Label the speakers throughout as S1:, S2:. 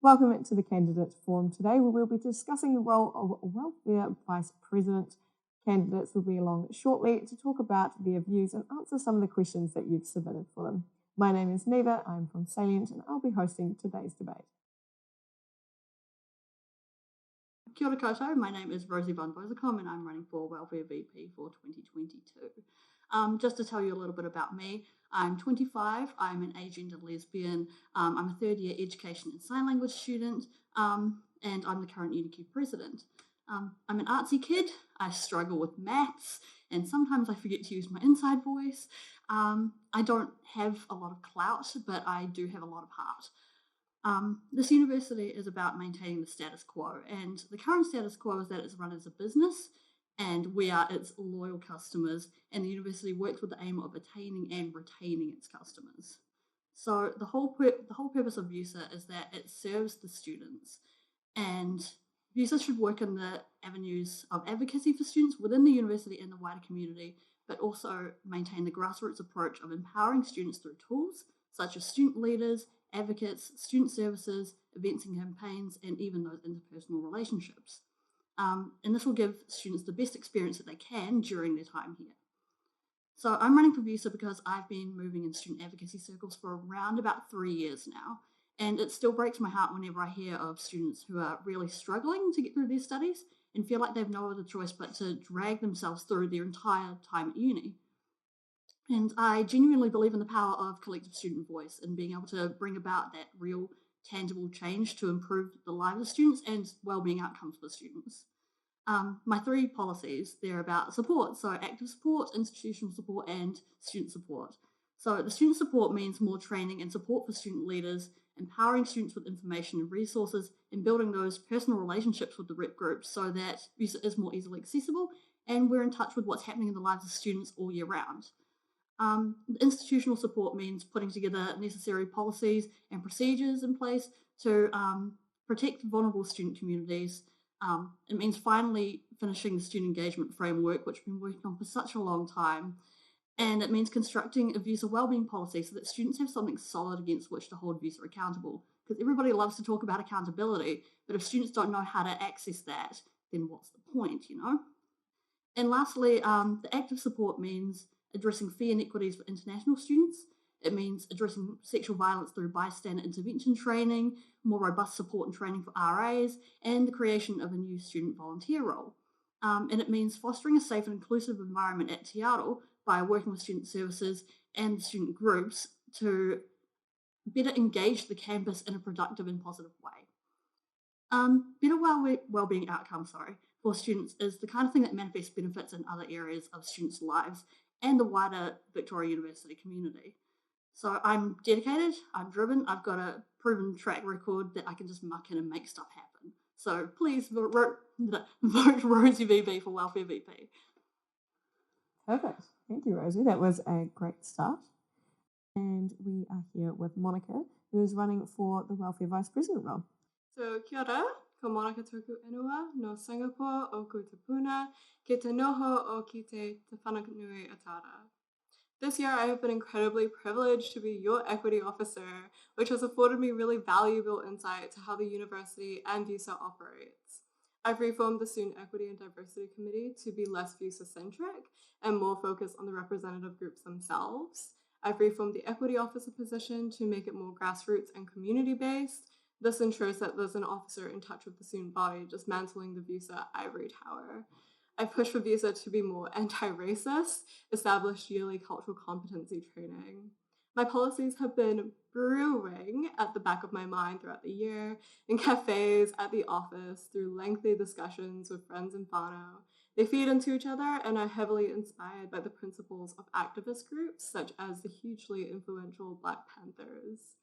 S1: Welcome to the Candidate Forum today, where we'll be discussing the role of Welfare Vice President. Candidates will be along shortly to talk about their views and answer some of the questions that you've submitted for them. My name is Neva, I'm from Salient, and I'll be hosting today's debate.
S2: Kia ora koutou, my name is Rosie von Boyze and I'm running for Welfare VP for 2022. Just to tell you a little bit about me, I'm 25, I'm an agender lesbian, I'm a third year education and sign language student, and I'm the current UniQ president. I'm an artsy kid, I struggle with maths, and sometimes I forget to use my inside voice. I don't have a lot of clout, but I do have a lot of heart. This university is about maintaining the status quo, and the current status quo is that it's run as a business and we are its loyal customers, and the university works with the aim of attaining and retaining its customers. So the whole purpose of VUWSA is that it serves the students, and VUWSA should work in the avenues of advocacy for students within the university and the wider community, but also maintain the grassroots approach of empowering students through tools such as student leaders, advocates, student services, events and campaigns, and even those interpersonal relationships. And this will give students the best experience that they can during their time here. So I'm running for VUWSA because I've been moving in student advocacy circles for around about 3 years now, and it still breaks my heart whenever I hear of students who are really struggling to get through their studies and feel like they have no other choice but to drag themselves through their entire time at uni. And I genuinely believe in the power of collective student voice and being able to bring about that real, tangible change to improve the lives of students and wellbeing outcomes for students. My 3 policies, they're about support, so active support, institutional support, and student support. So the student support means more training and support for student leaders, empowering students with information and resources, and building those personal relationships with the rep groups so that VUWSA is more easily accessible and we're in touch with what's happening in the lives of students all year round. Institutional support means putting together necessary policies and procedures in place to protect vulnerable student communities. It means finally finishing the student engagement framework, which we've been working on for such a long time. And it means constructing a VUWSA wellbeing policy so that students have something solid against which to hold VUWSA accountable. Because everybody loves to talk about accountability, but if students don't know how to access that, then what's the point, you know? And lastly, the active support means addressing fee inequities for international students. It means addressing sexual violence through bystander intervention training, more robust support and training for RAs, and the creation of a new student volunteer role. And it means fostering a safe and inclusive environment at Te Aro by working with student services and student groups to better engage the campus in a productive and positive way. Better wellbeing outcomes, for students is the kind of thing that manifests benefits in other areas of students' lives and the wider Victoria University community. So I'm dedicated, I'm driven, I've got a proven track record that I can just muck in and make stuff happen. So please vote Rosie VB for Welfare VP.
S1: Perfect. Thank you, Rosie. That was a great start. And we are here with Monica, who is running for the Welfare Vice President role.
S3: So kia ora, ko Monica Tuku Inua no Singapore o ku te puna, ke te noho o ki te whananui atara. This year I have been incredibly privileged to be your equity officer, which has afforded me really valuable insight to how the university and VUWSA operates. I've reformed the Student Equity and Diversity Committee to be less VUWSA-centric and more focused on the representative groups themselves. I've reformed the equity officer position to make it more grassroots and community-based. This ensures that there's an officer in touch with the student body, dismantling the VUWSA ivory tower. I've pushed for VUWSA to be more anti-racist, established yearly cultural competency training. My policies have been brewing at the back of my mind throughout the year, in cafes, at the office, through lengthy discussions with friends in whānau. They feed into each other and are heavily inspired by the principles of activist groups, such as the hugely influential Black Panthers.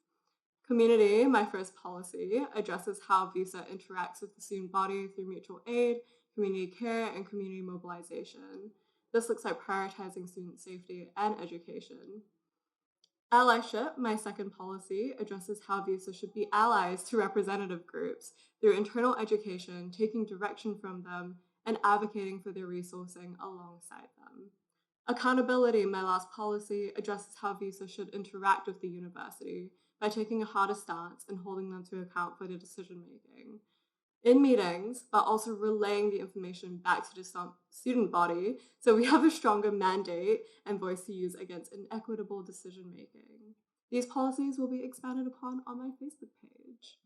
S3: Community, my first policy, addresses how VUWSA interacts with the student body through mutual aid, community care, and community mobilization. This looks like prioritizing student safety and education. Allyship, my second policy, addresses how VUWSA should be allies to representative groups through internal education, taking direction from them, and advocating for their resourcing alongside them. Accountability, my last policy, addresses how VUWSA should interact with the university by taking a harder stance and holding them to account for their decision making in meetings, but also relaying the information back to the student body so we have a stronger mandate and voice to use against inequitable decision making. These policies will be expanded upon on my Facebook page.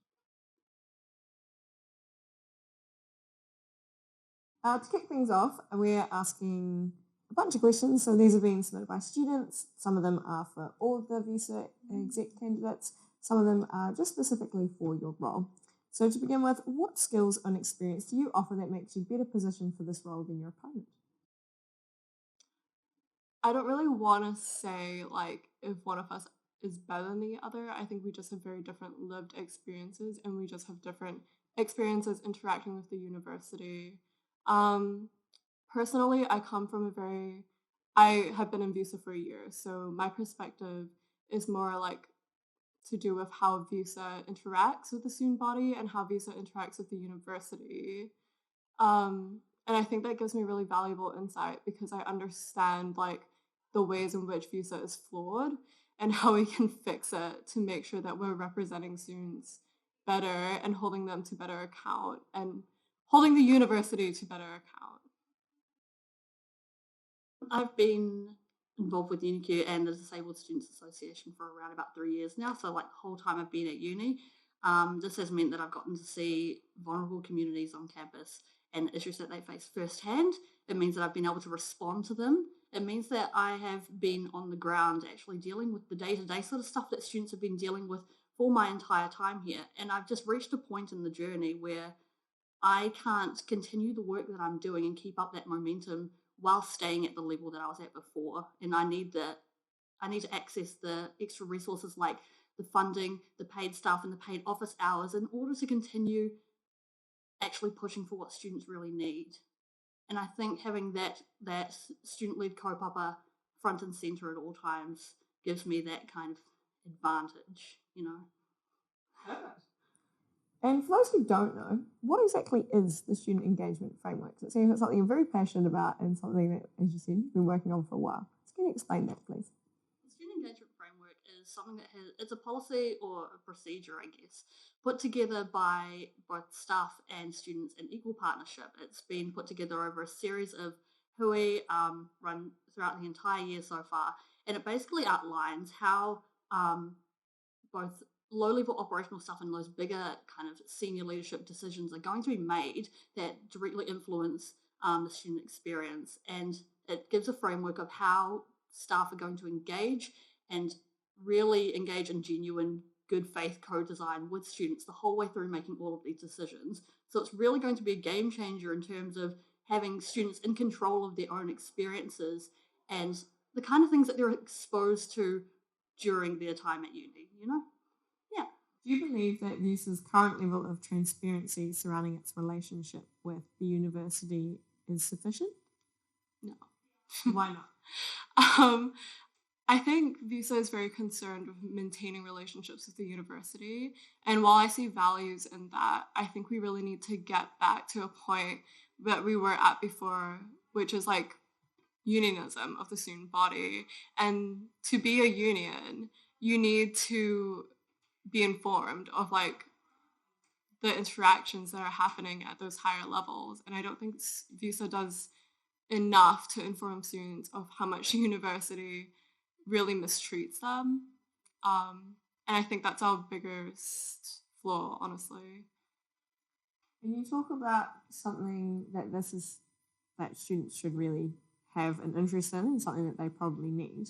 S1: To kick things off, we're asking a bunch of questions. So these are being submitted by students. Some of them are for all of the VUWSA Exec candidates. Some of them are just specifically for your role. So to begin with, what skills and experience do you offer that makes you better positioned for this role than your opponent?
S3: I don't really want to say like if one of us is better than the other. I think we just have very different lived experiences and we just have different experiences interacting with the university. Personally, I have been in VUWSA for a year, so my perspective is more like to do with how VUWSA interacts with the student body and how VUWSA interacts with the university. And I think that gives me really valuable insight because I understand like the ways in which VUWSA is flawed and how we can fix it to make sure that we're representing students better and holding them to better account and holding the university to better account.
S2: I've been involved with UniQ and the Disabled Students Association for around about 3 years now. So like the whole time I've been at uni, this has meant that I've gotten to see vulnerable communities on campus and issues that they face firsthand. It means that I've been able to respond to them. It means that I have been on the ground actually dealing with the day-to-day sort of stuff that students have been dealing with for my entire time here. And I've just reached a point in the journey where I can't continue the work that I'm doing and keep up that momentum while staying at the level that I was at before. And I need to access the extra resources like the funding, the paid staff and the paid office hours in order to continue actually pushing for what students really need. And I think having that student-led kaupapa front and centre at all times gives me that kind of advantage, you know.
S1: Perfect. And for those who don't know, what exactly is the Student Engagement Framework? It seems it's something you're very passionate about and something that, as you said, you've been working on for a while. So can you explain that, please?
S2: The Student Engagement Framework is something that it's a policy or a procedure, I guess, put together by both staff and students in equal partnership. It's been put together over a series of hui run throughout the entire year so far, and it basically outlines how both low-level operational stuff and those bigger kind of senior leadership decisions are going to be made that directly influence the student experience. And it gives a framework of how staff are going to engage and really engage in genuine good faith co-design with students the whole way through making all of these decisions. So it's really going to be a game changer in terms of having students in control of their own experiences and the kind of things that they're exposed to during their time at uni, you know? Yeah.
S1: Do you believe that VUWSA's current level of transparency surrounding its relationship with the university is sufficient?
S3: No.
S1: Why not?
S3: I think VUWSA is very concerned with maintaining relationships with the university. And while I see values in that, I think we really need to get back to a point that we were at before, which is like unionism of the student body. And to be a union, you need to be informed of like the interactions that are happening at those higher levels. And I don't think VUWSA does enough to inform students of how much the university really mistreats them. And I think that's our biggest flaw, honestly.
S1: Can you talk about something that students should really have an interest in and something that they probably need?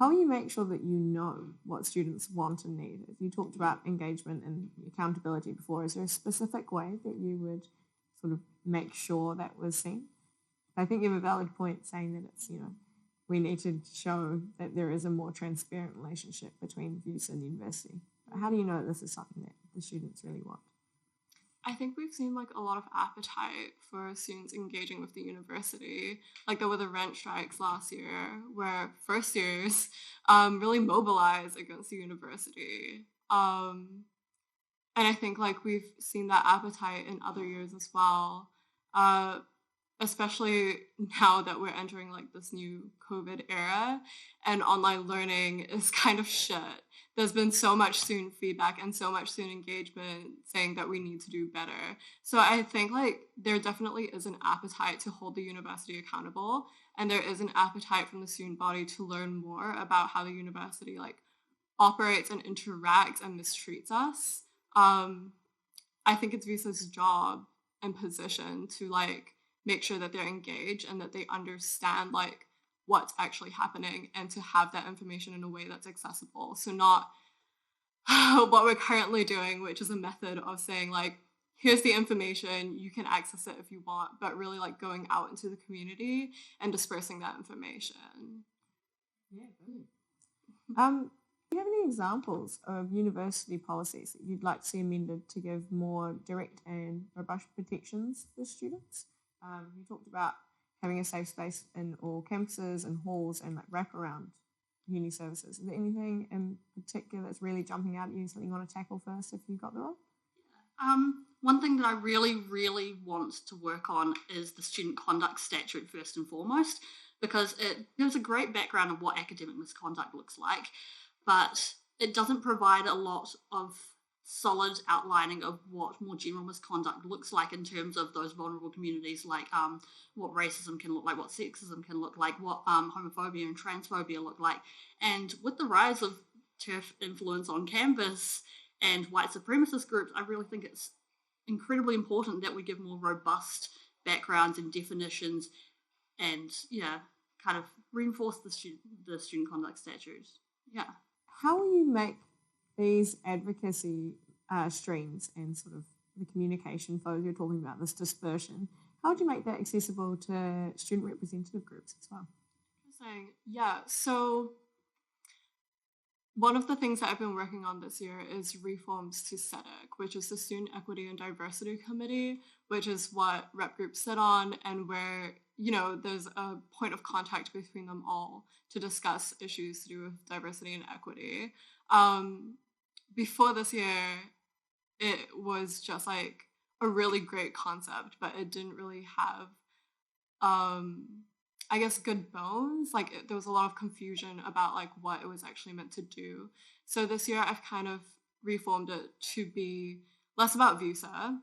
S1: How will you make sure that you know what students want and need? If you talked about engagement and accountability before, is there a specific way that you would sort of make sure that was seen? I think you have a valid point saying that it's, we need to show that there is a more transparent relationship between VUWSA and the university. But how do you know that this is something that the students really want?
S3: I think we've seen like a lot of appetite for students engaging with the university. Like there were the rent strikes last year where first years really mobilized against the university. And I think like we've seen that appetite in other years as well. especially now that we're entering like this new COVID era and online learning is kind of shit. There's been so much student feedback and so much student engagement saying that we need to do better. So I think like there definitely is an appetite to hold the university accountable, and there is an appetite from the student body to learn more about how the university like operates and interacts and mistreats us. I think it's VUWSA's job and position to like make sure that they're engaged and that they understand like what's actually happening, and to have that information in a way that's accessible. So not what we're currently doing, which is a method of saying like, here's the information, you can access it if you want, but really like going out into the community and dispersing that information.
S1: Yeah, brilliant. Do you have any examples of university policies that you'd like to see amended to give more direct and robust protections for students? You talked about having a safe space in all campuses and halls and like wraparound uni services. Is there anything in particular that's really jumping out at you, something you want to tackle first if you got the role?
S2: One thing that I really, really want to work on is the student conduct statute first and foremost, because it gives a great background of what academic misconduct looks like, but it doesn't provide a lot of solid outlining of what more general misconduct looks like in terms of those vulnerable communities, like what racism can look like, what sexism can look like, what homophobia and transphobia look like. And with the rise of TERF influence on campus and white supremacist groups, I really think it's incredibly important that we give more robust backgrounds and definitions, and kind of reinforce the student conduct statutes. Yeah.
S1: How will you make these advocacy streams and sort of the communication flows you're talking about, this dispersion, how would you make that accessible to student representative groups as well?
S3: So one of the things that I've been working on this year is reforms to SEDEC, which is the Student Equity and Diversity Committee, which is what rep groups sit on, and where, there's a point of contact between them all to discuss issues to do with diversity and equity. Before this year, it was just like a really great concept, but it didn't really have, good bones. Like there was a lot of confusion about like what it was actually meant to do. So this year I've kind of reformed it to be less about VUWSA,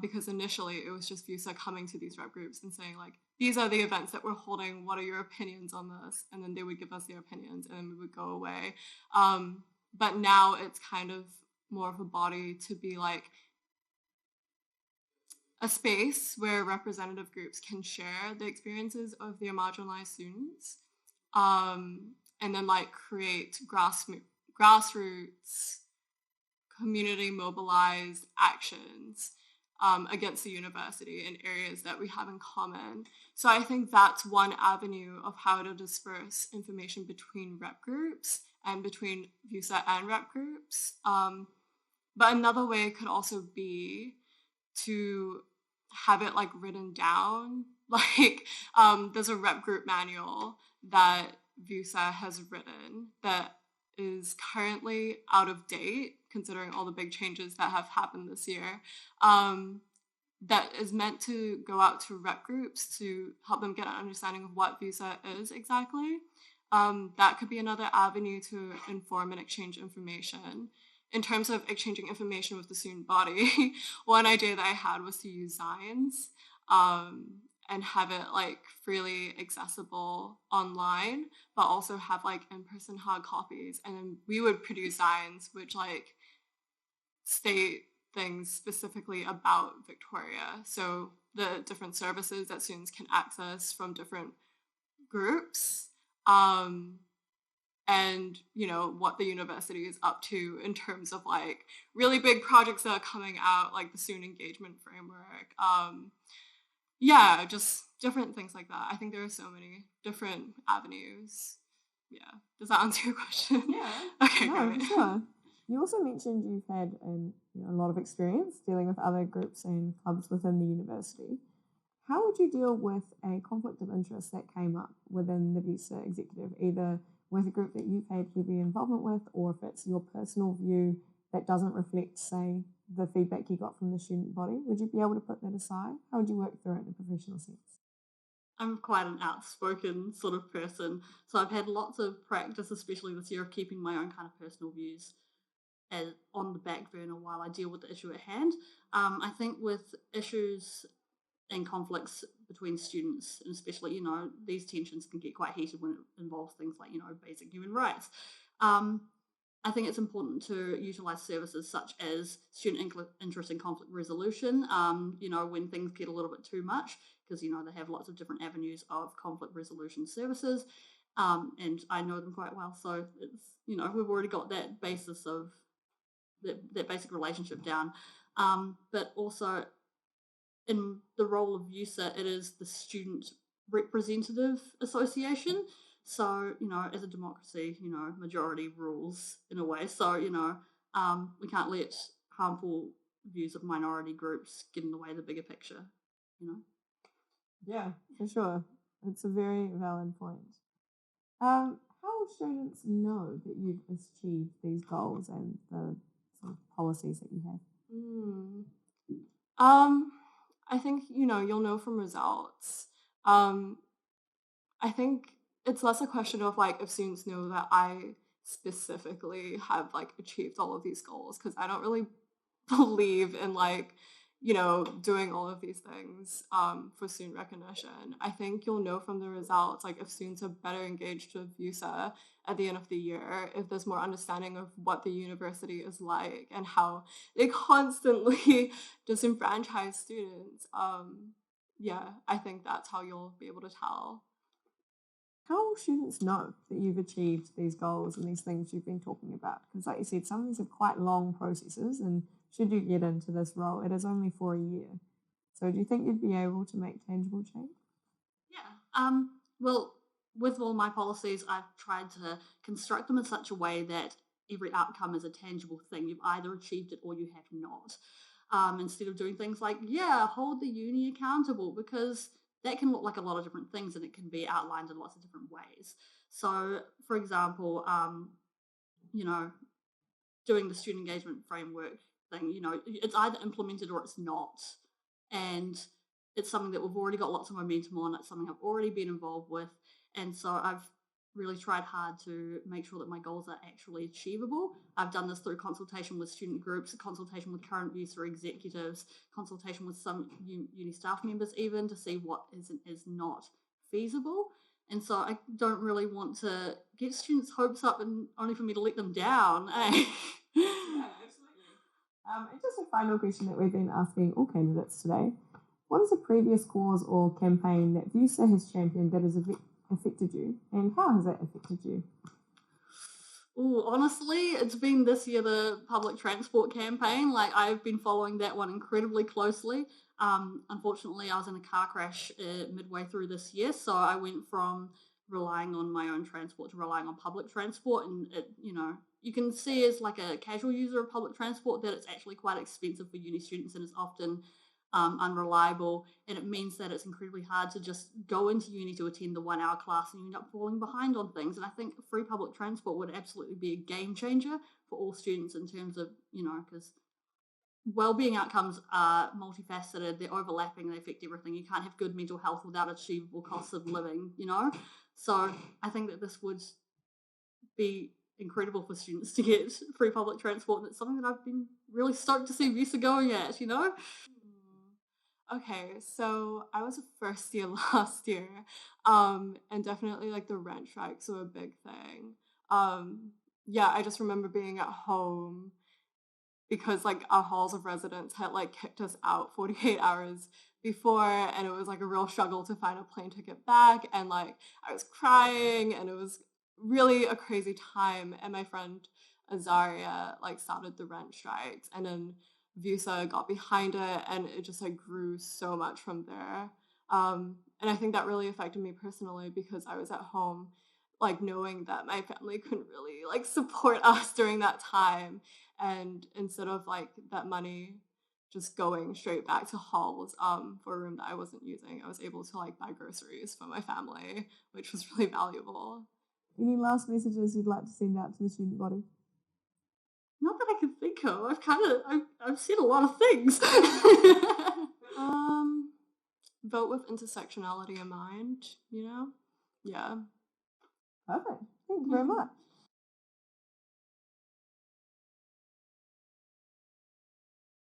S3: because initially it was just VUWSA coming to these rep groups and saying like, these are the events that we're holding, what are your opinions on this? And then they would give us their opinions and then we would go away. But now it's kind of more of a body to be like a space where representative groups can share the experiences of their marginalized students, and then like create grassroots community mobilized actions against the university in areas that we have in common. So I think that's one avenue of how to disperse information between rep groups and between VUWSA and rep groups. But another way could also be to have it like written down. Like there's a rep group manual that VUWSA has written that is currently out of date, considering all the big changes that have happened this year, that is meant to go out to rep groups to help them get an understanding of what VUWSA is exactly. That could be another avenue to inform and exchange information. In terms of exchanging information with the student body, one idea that I had was to use signs and have it like freely accessible online, but also have like in-person hard copies. And then we would produce signs which like state things specifically about Victoria. So the different services that students can access from different groups, and what the university is up to in terms of like really big projects that are coming out, like the student engagement framework. Just different things like that. I think there are so many different avenues. Yeah. Does that answer your question?
S1: Yeah.
S3: Okay,
S1: no,
S3: great.
S1: Sure. You also mentioned you've had a lot of experience dealing with other groups and clubs within the university. How would you deal with a conflict of interest that came up within the VUWSA executive, either with a group that you've had heavy involvement with, or if it's your personal view that doesn't reflect, say, the feedback you got from the student body? Would you be able to put that aside? How would you work through it in a professional sense?
S2: I'm quite an outspoken sort of person, so I've had lots of practice, especially this year, of keeping my own kind of personal views on the back burner while I deal with the issue at hand. I think with issues and conflicts between students, and especially, these tensions can get quite heated when it involves things like, basic human rights. I think it's important to utilise services such as student interest in conflict resolution, when things get a little bit too much, because, they have lots of different avenues of conflict resolution services, and I know them quite well. So it's, we've already got that basis of that basic relationship down. But also in the role of VUWSA, it is the Student Representative Association. So, as a democracy, majority rules in a way. So, we can't let harmful views of minority groups get in the way of the bigger picture,
S1: Yeah, for sure. It's a very valid point. How will students know that you've achieved these goals and the sort of policies that you have?
S3: I think, you'll know from results. I think it's less a question of if students know that I specifically have achieved all of these goals, because I don't really believe in doing all of these things for student recognition. I think you'll know from the results if students are better engaged with VUWSA at the end of the year, if there's more understanding of what the university is like and how they constantly disenfranchise students. I think that's how you'll be able to tell.
S1: How will students know that you've achieved these goals and these things you've been talking about? Because like you said, some of these are quite long processes, and should you get into this role, it is only for a year. So do you think you'd be able to make tangible change?
S2: Yeah. Well, with all my policies, I've tried to construct them in such a way that every outcome is a tangible thing. You've either achieved it or you have not. Instead of doing things like, hold the uni accountable, because that can look like a lot of different things and it can be outlined in lots of different ways. So, for example, doing the student engagement framework thing, it's either implemented or it's not. And it's something that we've already got lots of momentum on. It's something I've already been involved with. And so I've really tried hard to make sure that my goals are actually achievable. I've done this through consultation with student groups, consultation with current VUWSA executives, consultation with some uni staff members even, to see what is and is not feasible. And so I don't really want to get students' hopes up and only for me to let them down. Eh?
S1: Yeah, absolutely. And just a final question that we've been asking all candidates today. What is a previous cause or campaign that VUWSA has championed that has affected you, and how has that affected you?
S2: Ooh, honestly, it's been this year the public transport campaign. I've been following that one incredibly closely. Unfortunately, I was in a car crash midway through this year, so I went from relying on my own transport to relying on public transport, and you can see as a casual user of public transport that it's actually quite expensive for uni students and is often unreliable, and it means that it's incredibly hard to just go into uni to attend the 1 hour class and you end up falling behind on things. And I think free public transport would absolutely be a game changer for all students in terms of, because wellbeing outcomes are multifaceted, they're overlapping, they affect everything. You can't have good mental health without achievable costs of living, So I think that this would be incredible for students to get free public transport, and it's something that I've been really stoked to see VUWSA going at,
S3: Okay, so I was a first year last year, and definitely the rent strikes were a big thing. I just remember being at home because our halls of residence had kicked us out 48 hours before, and it was a real struggle to find a plane ticket back, and I was crying, and it was really a crazy time. And my friend Azaria started the rent strikes, and then VUWSA got behind it, and it just grew so much from there. And I think that really affected me personally because I was at home knowing that my family couldn't really support us during that time, and instead of that money just going straight back to halls for a room that I wasn't using, I was able to buy groceries for my family, which was really valuable.
S1: Any last messages you'd like to send out to the student body?
S2: Not that I can think Nico. I've said a lot of things.
S3: Vote with intersectionality in mind, you know? Yeah.
S1: Perfect. Thank you very much.